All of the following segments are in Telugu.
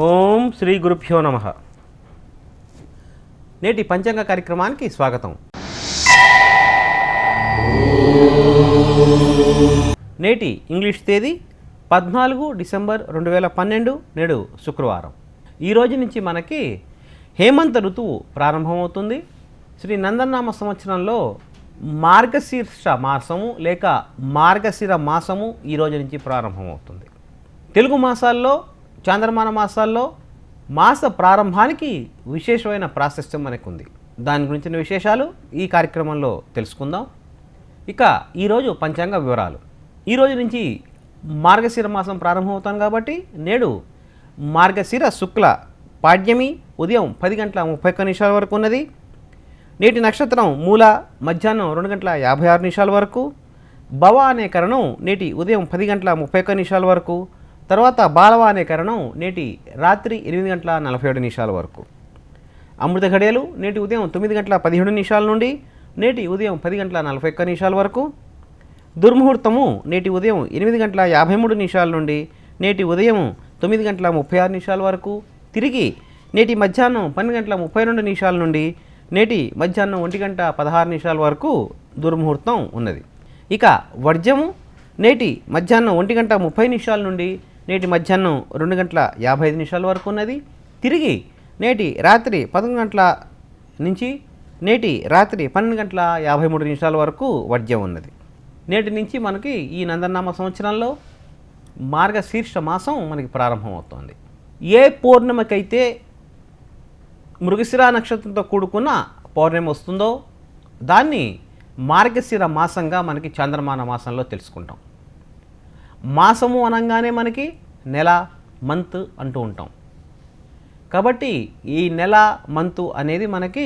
ఓం శ్రీ గురుభ్యో నమః. నేటి పంచాంగ కార్యక్రమానికి స్వాగతం. నేటి ఇంగ్లీష్ తేదీ 14 డిసెంబర్ 2012, నేడు శుక్రవారం. ఈ రోజు నుంచి మనకి హేమంత ఋతువు ప్రారంభమవుతుంది. శ్రీ నందనామ సంవత్సరంలో మార్గశీర్ష మాసము లేక మార్గశిర మాసము ఈ రోజు నుంచి ప్రారంభమవుతుంది. తెలుగు మాసాల్లో, చాంద్రమాన మాసాల్లో మాస ప్రారంభానికి విశేషమైన ప్రాశస్త్యం మనకు ఉంది. దాని గురించిన విశేషాలు ఈ కార్యక్రమంలో తెలుసుకుందాం. ఇక ఈరోజు పంచాంగ వివరాలు. ఈరోజు నుంచి మార్గశిర మాసం ప్రారంభమవుతాం కాబట్టి నేడు మార్గశిర శుక్ల పాడ్యమి ఉదయం 10:31 వరకు ఉన్నది. నేటి నక్షత్రం మూల మధ్యాహ్నం 2:56 వరకు. భవ అనే కరణం నేటి ఉదయం 10:31 వరకు. తర్వాత బాలవ అనే కరణం నేటి రాత్రి 8:47 వరకు. అమృత ఘడియలు నేటి ఉదయం 9:17 నుండి నేటి ఉదయం 10:41 వరకు. దుర్ముహూర్తము నేటి ఉదయం 8:53 నుండి నేటి ఉదయం 9:36 వరకు. తిరిగి నేటి మధ్యాహ్నం 12:32 నుండి నేటి మధ్యాహ్నం 1:16 వరకు దుర్ముహూర్తం ఉన్నది. ఇక వర్జము నేటి మధ్యాహ్నం 1:30 నుండి నేటి మధ్యాహ్నం 2:55 వరకు ఉన్నది. తిరిగి నేటి రాత్రి 11 గంటల నుంచి నేటి రాత్రి 12:53 వరకు వర్జ్యం ఉన్నది. నేటి నుంచి మనకి ఈ నందనామ సంవత్సరంలో మార్గశీర్ష మాసం మనకి ప్రారంభమవుతోంది. ఏ పౌర్ణమికైతే మృగశిర నక్షత్రంతో కూడుకున్న పౌర్ణమి వస్తుందో దాన్ని మార్గశిర మాసంగా మనకి చాంద్రమాన మాసంలో తెలుసుకుంటాం. మాసము అనగానే మనకి నెల, మంత్ అంటూ ఉంటాం. కాబట్టి ఈ నెల, మంతు అనేది మనకి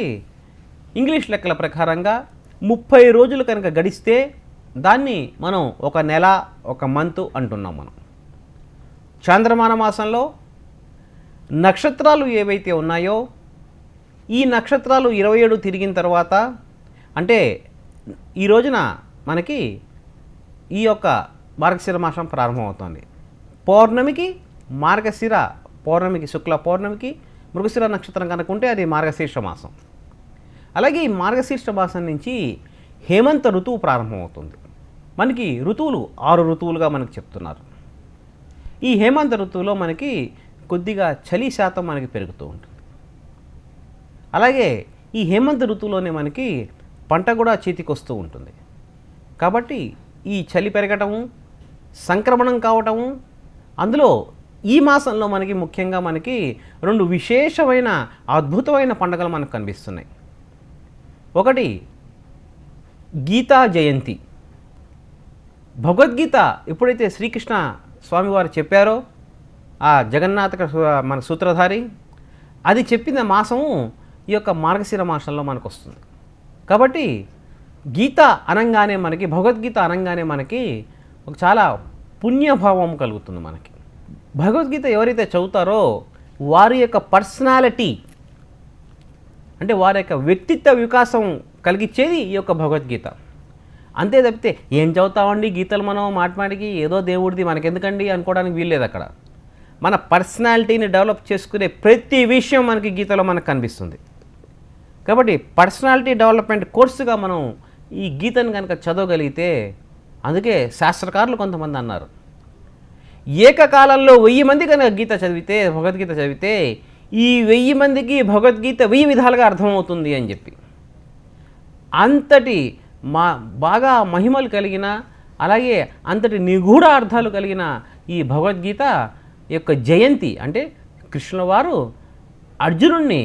ఇంగ్లీష్ లెక్కల ప్రకారంగా 30 రోజులు కనుక గడిస్తే దాన్ని మనం ఒక నెల, ఒక మంతు అంటున్నాం. మనం చాంద్రమాన మాసంలో నక్షత్రాలు ఏవైతే ఉన్నాయో ఈ నక్షత్రాలు 27 తిరిగిన తర్వాత, అంటే ఈ రోజున మనకి ఈ యొక్క మార్గశిర మాసం ప్రారంభమవుతుంది. పౌర్ణమికి మార్గశిర పౌర్ణమికి, శుక్ల పౌర్ణమికి మృగశిర నక్షత్రం కనుకుంటే అది మార్గశీర్ష మాసం. అలాగే ఈ మార్గశీర్ష మాసం నుంచి హేమంత ఋతువు ప్రారంభమవుతుంది. మనకి ఋతువులు 6 ఋతువులుగా మనకు చెప్తున్నారు. ఈ హేమంత ఋతువులో మనకి కొద్దిగా చలి శాతం మనకి పెరుగుతూ ఉంటుంది. అలాగే ఈ హేమంత ఋతువులోనే మనకి పంట కూడా చేతికి వస్తూ ఉంటుంది. కాబట్టి ఈ చలి పెరగటము, సంక్రమణం కావటము, అందులో ఈ మాసంలో మనకి ముఖ్యంగా మనకి 2 విశేషమైన అద్భుతమైన పండుగలు మనకు కనిపిస్తున్నాయి. ఒకటి గీతా జయంతి. భగవద్గీత ఎప్పుడైతే శ్రీకృష్ణ స్వామివారు చెప్పారో, ఆ జగన్నాథ మన సూత్రధారి, అది చెప్పిన మాసము ఈ యొక్క మార్గశిర మాసంలో మనకు వస్తుంది. కాబట్టి గీత అనగానే మనకి, భగవద్గీత అనగానే మనకి ఒక చాలా పుణ్యభావం కలుగుతుంది. మనకి భగవద్గీత ఎవరైతే చదువుతారో వారి యొక్క పర్సనాలిటీ, అంటే వారి యొక్క వ్యక్తిత్వ వికాసం కలిగించేది ఈ యొక్క భగవద్గీత. అంతే తప్పితే ఏం చదువుతామండి గీతలు మనం మాటిమాటికి ఏదో దేవుడిది మనకెందుకండి అనుకోవడానికి వీల్లేదు. అక్కడ మన పర్సనాలిటీని డెవలప్ చేసుకునే ప్రతి విషయం మనకి గీతలో మనకు కనిపిస్తుంది. కాబట్టి పర్సనాలిటీ డెవలప్మెంట్ కోర్సుగా మనం ఈ గీతను కనుక చదవగలిగితే, అందుకే శాస్త్రకారులు కొంతమంది అన్నారు, ఏకకాలంలో 1000 మంది కనుక గీత చదివితే, భగవద్గీత చదివితే ఈ 1000 మందికి భగవద్గీత 1000 విధాలుగా అర్థమవుతుంది అని చెప్పి. అంతటి బాగా మహిమలు కలిగిన, అలాగే అంతటి నిగూఢ అర్థాలు కలిగిన ఈ భగవద్గీత యొక్క జయంతి, అంటే కృష్ణుల వారు అర్జునుడిని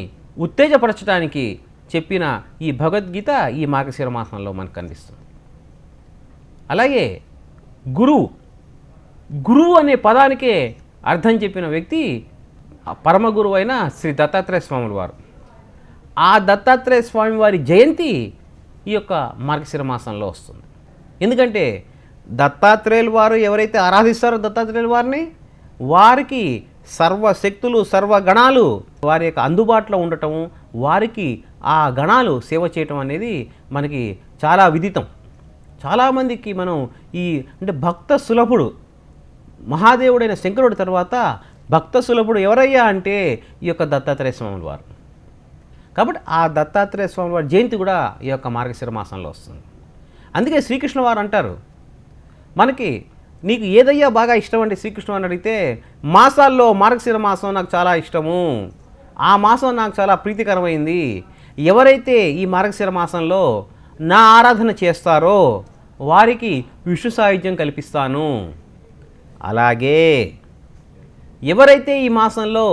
ఉత్తేజపరచడానికి చెప్పిన ఈ భగవద్గీత ఈ మార్గశిర మాసంలో మనకు కనిపిస్తుంది. అలాగే గురువు అనే పదానికే అర్థం చెప్పిన వ్యక్తి పరమ గురువు అయిన శ్రీ దత్తాత్రేయ స్వాముల వారు. ఆ దత్తాత్రేయ స్వామి వారి జయంతి ఈ యొక్క మార్గశిర మాసంలో వస్తుంది. ఎందుకంటే దత్తాత్రేయుల వారు ఎవరైతే ఆరాధిస్తారో దత్తాత్రేయుల వారిని, వారికి సర్వశక్తులు, సర్వగణాలు వారి యొక్క అందుబాటులో ఉండటం, వారికి ఆ గణాలు సేవ చేయటం అనేది మనకి చాలా విదితం. చాలామందికి మనం అంటే భక్త సులభుడు మహాదేవుడైన శంకరుడి తర్వాత భక్త సులభుడు ఎవరయ్యా అంటే ఈ యొక్క దత్తాత్రేయ స్వామి వారు. కాబట్టి ఆ దత్తాత్రేయ స్వామి వారి జయంతి కూడా ఈ యొక్క మార్గశిర మాసంలో వస్తుంది. అందుకే శ్రీకృష్ణ వారు అంటారు, మనకి నీకు ఏదయ్యా బాగా ఇష్టం అంటే శ్రీకృష్ణ అని అడిగితే మాసాల్లో మార్గశిర మాసం నాకు చాలా ఇష్టము, ఆ మాసం నాకు చాలా ప్రీతికరమైంది, ఎవరైతే ఈ మార్గశిర మాసంలో నా ఆరాధన చేస్తారో వారికి విష్ణు సాయుధ్యం కల్పిస్తాను. అలాగే ఎవరైతే ఈ మాసంలో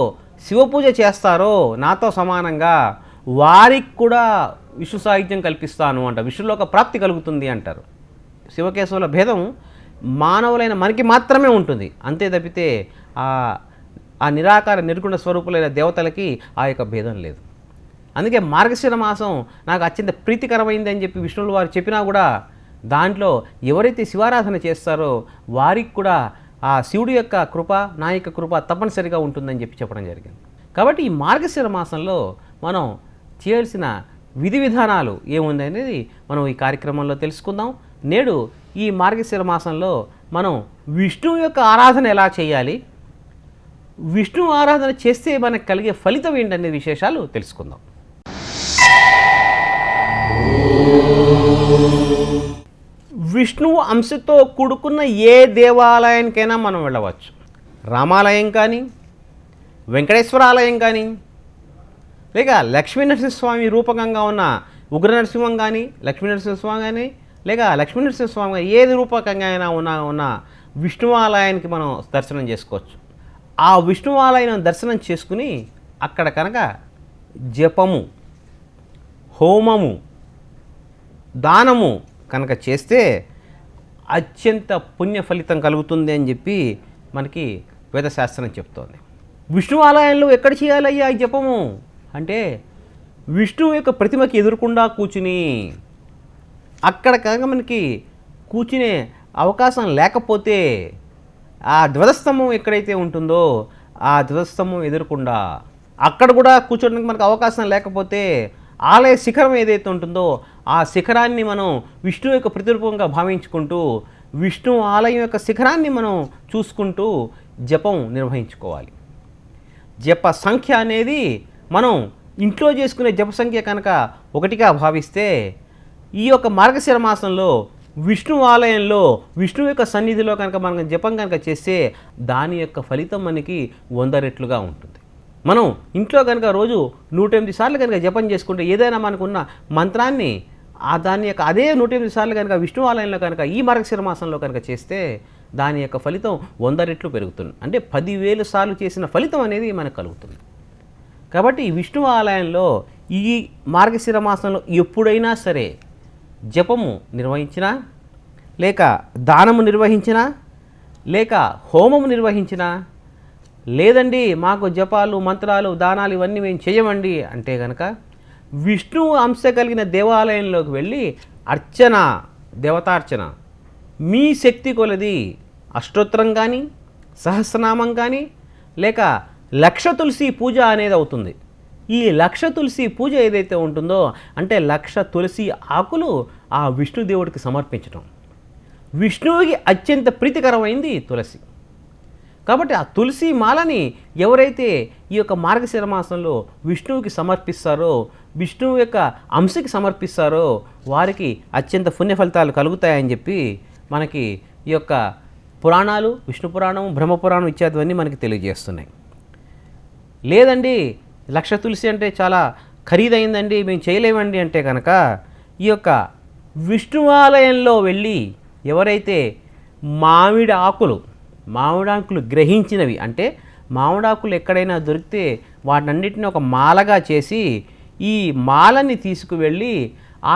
శివపూజ చేస్తారో నాతో సమానంగా వారికి కూడా విష్ణు సాయుధ్యం కల్పిస్తాను అంట, విష్ణులోక ప్రాప్తి కలుగుతుంది అంటారు. శివకేశవుల భేదం మానవులైన మనకి మాత్రమే ఉంటుంది, అంతే తప్పితే ఆ నిరాకార నిర్గుణ స్వరూపులైన దేవతలకి ఆ యొక్క భేదం లేదు. అందుకే మార్గశిర మాసం నాకు అత్యంత ప్రీతికరమైంది అని చెప్పి విష్ణువులు వారు చెప్పినా కూడా దాంట్లో ఎవరైతే శివారాధన చేస్తారో వారికి కూడా ఆ శివుడి యొక్క కృప, నా యొక్క కృప తప్పనిసరిగా ఉంటుందని చెప్పి చెప్పడం జరిగింది. కాబట్టి ఈ మార్గశిర మాసంలో మనం చేయాల్సిన విధి విధానాలు ఏముంది అనేది మనం ఈ కార్యక్రమంలో తెలుసుకుందాం. నేడు ఈ మార్గశిర మాసంలో మనం విష్ణువు యొక్క ఆరాధన ఎలా చేయాలి, విష్ణు ఆరాధన చేస్తే మనకు కలిగే ఫలితం ఏంటనే విశేషాలు తెలుసుకుందాం. విష్ణువు అంశతో కూడుకున్న ఏ దేవాలయానికైనా మనం వెళ్ళవచ్చు. రామాలయం కానీ, వెంకటేశ్వర ఆలయం కానీ, లేక లక్ష్మీనరసింహస్వామి రూపకంగా ఉన్న ఉగ్రనరసింహం కానీ, లక్ష్మీనరసింహస్వామి కానీ, లేక లక్ష్మీనరసింహస్వామి కానీ ఏది రూపకంగా అయినా ఉన్న విష్ణు ఆలయానికి మనం దర్శనం చేసుకోవచ్చు. ఆ విష్ణు ఆలయం దర్శనం చేసుకుని అక్కడ కనుక జపము, హోమము, దానము కనుక చేస్తే అత్యంత పుణ్య ఫలితం కలుగుతుంది అని చెప్పి మనకి వేదశాస్త్రం చెప్తోంది. విష్ణు ఆలయంలో ఎక్కడ చేయాలయ్యా ఈ జపము అంటే విష్ణువు యొక్క ప్రతిమకి ఎదురుకుండా కూర్చుని, అక్కడ కనుక మనకి కూర్చునే అవకాశం లేకపోతే ఆ ధ్వజస్తంభం ఎక్కడైతే ఉంటుందో ఆ ధ్వజస్తంభం ఎదురకుండా, అక్కడ కూడా కూర్చోడానికి మనకు అవకాశం లేకపోతే ఆలయ శిఖరం ఏదైతే ఉంటుందో ఆ శిఖరాన్ని మనం విష్ణువు యొక్క ప్రతిరూపంగా భావించుకుంటూ విష్ణు ఆలయం యొక్క శిఖరాన్ని మనం చూసుకుంటూ జపం నిర్వహించుకోవాలి. జప సంఖ్య అనేది మనం ఇంట్లో చేసుకునే జప సంఖ్య కనుక ఒకటిగా భావిస్తే ఈ యొక్క మార్గశిర మాసంలో విష్ణు ఆలయంలో విష్ణువు యొక్క సన్నిధిలో కనుక మనం జపం కనుక చేస్తే దాని యొక్క ఫలితం మనకి 100 రెట్లుగా ఉంటుంది. మనం ఇంట్లో కనుక రోజు 108 సార్లు కనుక జపం చేసుకుంటే ఏదైనా మనకున్న మంత్రాన్ని దాని యొక్క అదే 108 సార్లు కనుక విష్ణు ఆలయంలో కనుక ఈ మార్గశిర మాసంలో కనుక చేస్తే దాని యొక్క ఫలితం 100 రెట్లు పెరుగుతుంది. అంటే 10,000 సార్లు చేసిన ఫలితం అనేది మనకు కలుగుతుంది. కాబట్టి ఈ విష్ణు ఆలయంలో ఈ మార్గశిర మాసంలో ఎప్పుడైనా సరే జపము నిర్వహించినా, లేక దానము నిర్వహించినా, లేక హోమము నిర్వహించినా, లేదండి మాకు జపాలు, మంత్రాలు, దానాలు ఇవన్నీ మేము చేయమండి అంటే కనుక విష్ణువు అంశ కలిగిన దేవాలయంలోకి వెళ్ళి అర్చన, దేవతార్చన మీ శక్తి కొలది అష్టోత్తరం కానీ, సహస్రనామం కానీ, లేక లక్ష తులసి పూజ అనేది అవుతుంది. ఈ లక్ష తులసి పూజ ఏదైతే ఉంటుందో అంటే లక్ష తులసి ఆకులు ఆ విష్ణుదేవుడికి సమర్పించడం. విష్ణువుకి అత్యంత ప్రీతికరమైంది తులసి. కాబట్టి ఆ తులసి మాలని ఎవరైతే ఈ యొక్క మార్గశిర మాసంలో విష్ణువుకి సమర్పిస్తారో, విష్ణువు యొక్క అంశకి సమర్పిస్తారో వారికి అత్యంత పుణ్య ఫలితాలు కలుగుతాయని చెప్పి మనకి ఈ యొక్క పురాణాలు, విష్ణు పురాణం, బ్రహ్మపురాణం ఇత్యాదివన్నీ మనకి తెలియజేస్తున్నాయి. లేదండి లక్ష తులసి అంటే చాలా ఖరీదైందండి మేము చేయలేమండి అంటే కనుక ఈ యొక్క విష్ణు ఆలయంలో వెళ్ళి ఎవరైతే మామిడాకులు గ్రహించినవి అంటే మామిడాకులు ఎక్కడైనా దొరికితే వాటన్నిటిని ఒక మాలగా చేసి ఈ మాలని తీసుకువెళ్ళి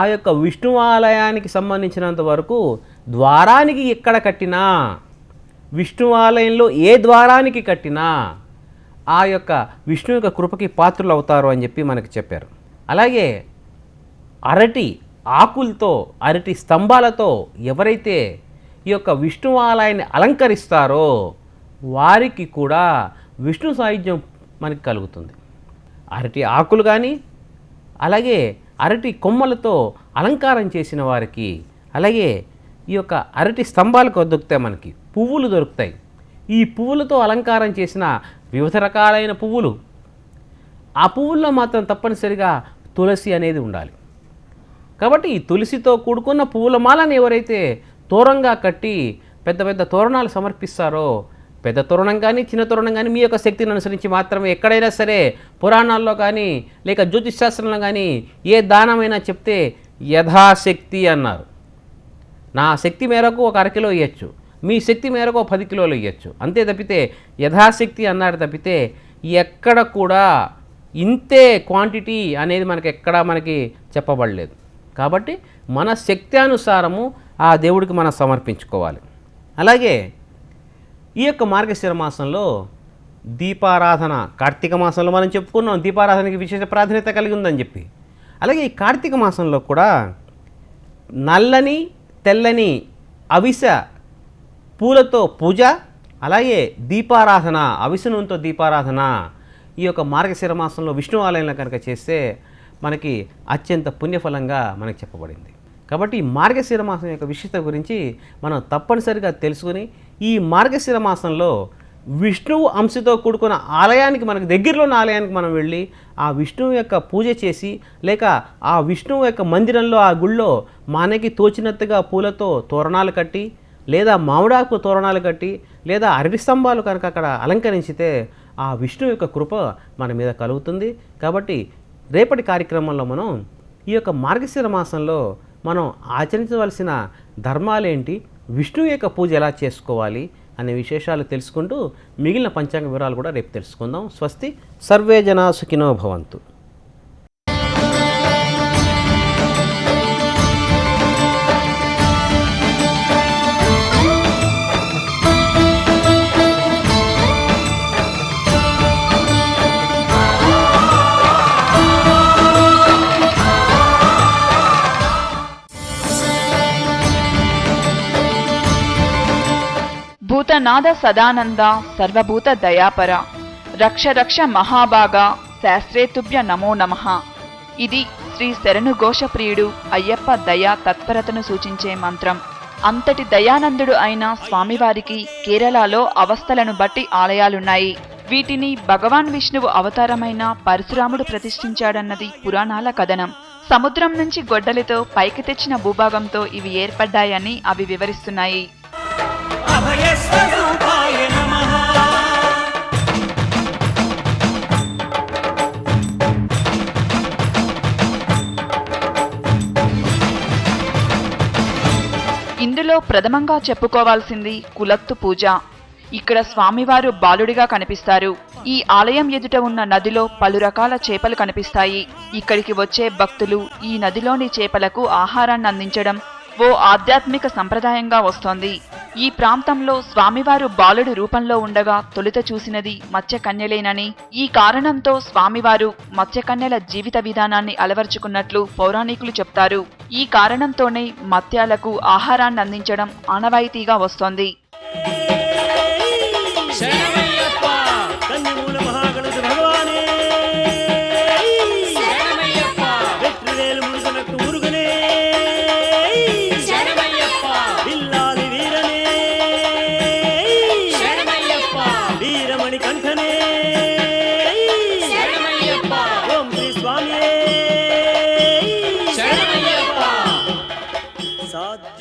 ఆ యొక్క విష్ణు ఆలయానికి సంబంధించినంత వరకు ద్వారానికి ఎక్కడ కట్టినా, విష్ణు ఆలయంలో ఏ ద్వారానికి కట్టినా ఆ యొక్క విష్ణు యొక్క కృపకి పాత్రులు అవుతారు అని చెప్పి మనకి చెప్పారు. అలాగే అరటి ఆకులతో, అరటి స్తంభాలతో ఎవరైతే ఈ యొక్క విష్ణు ఆలయాన్ని అలంకరిస్తారో వారికి కూడా విష్ణు సాయుధ్యం మనకి కలుగుతుంది. అరటి ఆకులు కానీ, అలాగే అరటి కొమ్మలతో అలంకారం చేసిన వారికి, అలాగే ఈ యొక్క అరటి స్తంభాలకు దొరుకుతాయి, మనకి పువ్వులు దొరుకుతాయి. ఈ పువ్వులతో అలంకారం చేసిన వివిధ రకాలైన పువ్వులు, ఆ పువ్వుల్లో మాత్రం తప్పనిసరిగా తులసి అనేది ఉండాలి. కాబట్టి ఈ తులసితో కూడుకున్న పువ్వుల మాలను ఎవరైతే తోరణంగా కట్టి పెద్ద పెద్ద తోరణాలు సమర్పిస్తారో, పెద్ద తోరణం కానీ చిన్న తోరణం కానీ మీ యొక్క శక్తిని అనుసరించి మాత్రమే, ఎక్కడైనా సరే పురాణాల్లో కానీ లేక జ్యోతిష్ శాస్త్రంలో కానీ ఏ దానమైనా చెప్తే యథాశక్తి అన్నారు. నా శక్తి మేరకు ఒక అరకిలో ఇవ్వచ్చు, మీ శక్తి మేరకు 10 కిలోలు ఇవ్వచ్చు, అంతే తప్పితే యథాశక్తి అన్నారు తప్పితే ఎక్కడ కూడా ఇంతే క్వాంటిటీ అనేది మనకి చెప్పబడలేదు. కాబట్టి మన శక్తి అనుసారము ఆ దేవుడికి మనం సమర్పించుకోవాలి. అలాగే ఈ యొక్క మార్గశిర మాసంలో దీపారాధన, కార్తీక మాసంలో మనం చెప్పుకున్నాం దీపారాధనకి విశేష ప్రాధాన్యత కలిగి ఉందని చెప్పి. అలాగే ఈ కార్తీక మాసంలో కూడా నల్లని తెల్లని అవిస పూలతో పూజ, అలాగే దీపారాధన, అవిసె నూనెతో దీపారాధన ఈ యొక్క మార్గశిర మాసంలో విష్ణు ఆలయంలో కనుక చేస్తే మనకి అత్యంత పుణ్యఫలంగా మనకి చెప్పబడింది. కాబట్టి ఈ మార్గశిర మాసం యొక్క విశిష్టత గురించి మనం తప్పనిసరిగా తెలుసుకుని ఈ మార్గశిర మాసంలో విష్ణువు అంశతో కూడుకున్న ఆలయానికి, మనకు దగ్గరలో ఉన్న ఆలయానికి మనం వెళ్ళి ఆ విష్ణువు యొక్క పూజ చేసి, లేక ఆ విష్ణువు యొక్క మందిరంలో ఆ గుళ్ళో మనకి తోచినట్టుగా పూలతో తోరణాలు కట్టి, లేదా మామిడాకు తోరణాలు కట్టి, లేదా అరటి స్తంభాలు కనుక అక్కడ అలంకరించితే ఆ విష్ణువు యొక్క కృప మన మీద కలుగుతుంది. కాబట్టి రేపటి కార్యక్రమంలో మనం ఈ యొక్క మార్గశిర మాసంలో మనం ఆచరించవలసిన ధర్మాలేంటి, విష్ణువు యొక్క పూజ ఎలా చేసుకోవాలి అనే విశేషాలు తెలుసుకుంటూ మిగిలిన పంచాంగ వివరాలు కూడా రేపు తెలుసుకుందాం. స్వస్తి. సర్వే జనా సుఖినో భవంతు. భూతనాద సదానంద సర్వభూత దయాపర రక్ష రక్ష మహాభాగా శాస్త్రేతుభ్య నమో నమః. ఇది శ్రీ శరణు ఘోషప్రియుడు అయ్యప్ప దయా తత్పరతను సూచించే మంత్రం. అంతటి దయానందుడు అయిన స్వామివారికి కేరళలో అవస్థలను బట్టి ఆలయాలున్నాయి. వీటిని భగవాన్ విష్ణువు అవతారమైన పరశురాముడు ప్రతిష్ఠించాడన్నది పురాణాల కథనం. సముద్రం నుంచి గొడ్డలితో పైకి తెచ్చిన భూభాగంతో ఇవి ఏర్పడ్డాయని అవి వివరిస్తున్నాయి. ఇందులో ప్రథమంగా చెప్పుకోవాల్సింది కులత్తు పూజ. ఇక్కడ స్వామివారు బాలుడిగా కనిపిస్తారు. ఈ ఆలయం ఎదుట ఉన్న నదిలో పలు రకాల చేపలు కనిపిస్తాయి. ఇక్కడికి వచ్చే భక్తులు ఈ నదిలోని చేపలకు ఆహారాన్ని అందించడం ఓ ఆధ్యాత్మిక సంప్రదాయంగా వస్తోంది. ఈ ప్రాంతంలో స్వామివారు బాలుడి రూపంలో ఉండగా తొలుత చూసినది మత్స్యకన్యలేనని, ఈ కారణంతో స్వామివారు మత్స్యకన్యల జీవిత విధానాన్ని అలవర్చుకున్నట్లు పౌరాణికులు చెప్తారు. ఈ కారణంతోనే మత్స్యాలకు ఆహారాన్ని అందించడం ఆనవాయితీగా వస్తోంది.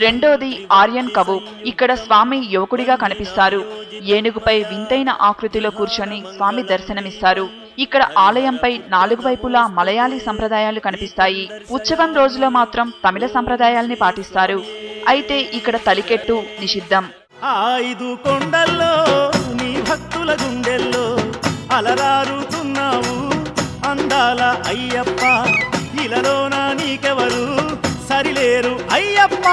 రెండోది ఆర్యన్ కవు. ఇక్కడ స్వామి యువకుడిగా కనిపిస్తారు. ఏనుగుపై వింతైన ఆకృతిలో కూర్చొని స్వామి దర్శనమిస్తారు. ఇక్కడ ఆలయంపై 4 వైపులా మలయాళీ సంప్రదాయాలు కనిపిస్తాయి. ఉత్సవం రోజులో మాత్రం తమిళ సంప్రదాయాల్ని పాటిస్తారు. అయితే ఇక్కడ తలికెట్టు నిషిద్ధం. 5 కొండల్లో నీ భక్తుల గుండెల్లో అలరారుతున్నావు అందాల అయ్యప్ప, ఇలలోన నీకెవరు సరిలేరు అయ్యప్ప.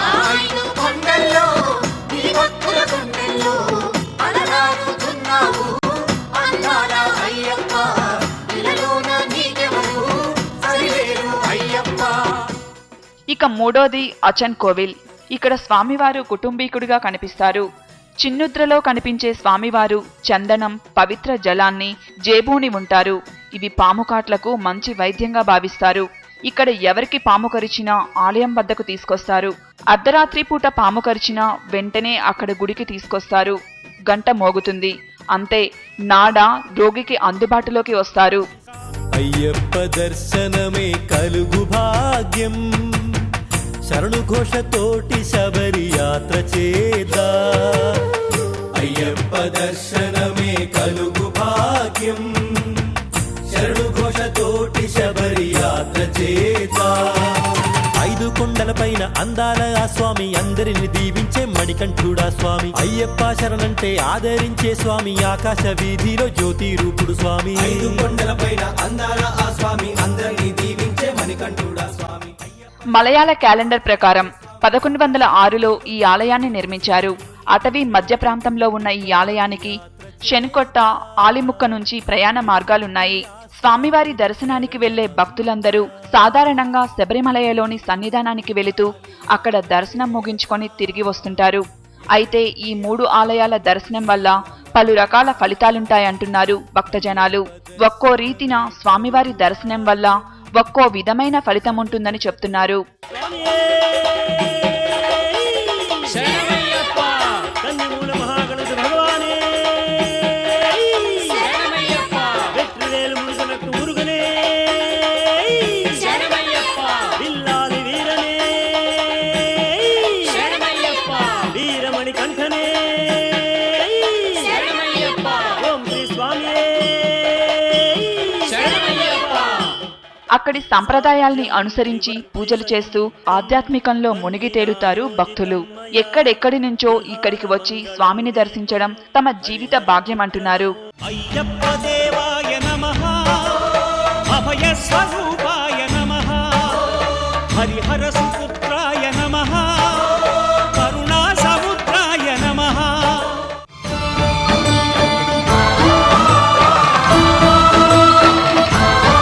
5 కొండల్లో నీ భక్తుల గుండెల్లో అలరారుతున్నావు అందాల అయ్యప్ప, ఇలలోన నీకెవరు సరిలేరు అయ్యప్ప. ఇక మూడోది అచన్ కోవిల్. ఇక్కడ స్వామివారు కుటుంబీకుడిగా కనిపిస్తారు. చిన్నుద్రలో కనిపించే స్వామివారు చందనం, పవిత్ర జలాన్ని, జేబూని ఉంటారు. ఇవి పాముకాట్లకు మంచి వైద్యంగా భావిస్తారు. ఇక్కడ ఎవరికి పాము కరిచినా ఆలయం వద్దకు తీసుకొస్తారు. అర్ధరాత్రి పూట పాము కరిచినా వెంటనే అక్కడ గుడికి తీసుకొస్తారు. గంట మోగుతుంది. అంతే, నాడ రోగికి అందుబాటులోకి వస్తారు. అయ్యప్ప దర్శనమే కలుగు భాగ్యం, శరణు ఘోషతోటి శబరి యాత్ర చేద్దా. అయ్యప్ప దర్శనమే కలుగు భాగ్యం, శరణు ఘోషతోటి శబరి యాత్ర చేద్దా. 5 కొండలపైన అందాల ఆ స్వామి, అందరిని దీవించే మణికంఠుడా స్వామి. అయ్యప్ప శరణంటే ఆదరించే స్వామి, ఆకాశ వీధిలో జ్యోతి రూపుడు స్వామి. 5 కొండలపైన అందాల ఆ స్వామి, అందరినీ దీవించే మణికంఠుడా స్వామి. మలయాళ క్యాలెండర్ ప్రకారం 1106లో ఈ ఆలయాన్ని నిర్మించారు. అటవీ మధ్య ప్రాంతంలో ఉన్న ఈ ఆలయానికి శెన్కొట్ట, ఆలిముక్క నుంచి ప్రయాణ మార్గాలున్నాయి. స్వామివారి దర్శనానికి వెళ్లే భక్తులందరూ సాధారణంగా శబరిమలయలోని సన్నిధానానికి వెళుతూ అక్కడ దర్శనం ముగించుకొని తిరిగి వస్తుంటారు. అయితే ఈ 3 ఆలయాల దర్శనం వల్ల పలు రకాల ఫలితాలుంటాయంటున్నారు భక్తజనాలు. ఒక్కో రీతిన స్వామివారి దర్శనం వల్ల ఒక్కో విధమైన ఫలితం ఉంటుందని చెప్తున్నారు. అక్కడి సంప్రదాయాల్ని అనుసరించి పూజలు చేస్తూ ఆధ్యాత్మికంలో మునిగి తేలుతారు భక్తులు. ఎక్కడెక్కడి నుంచో ఇక్కడికి వచ్చి స్వామిని దర్శించడం తమ జీవిత భాగ్యం అంటున్నారు. అయ్యప్ప దేవాయ నమః, అభయ స్వరూపాయ నమః, హరిహర సుత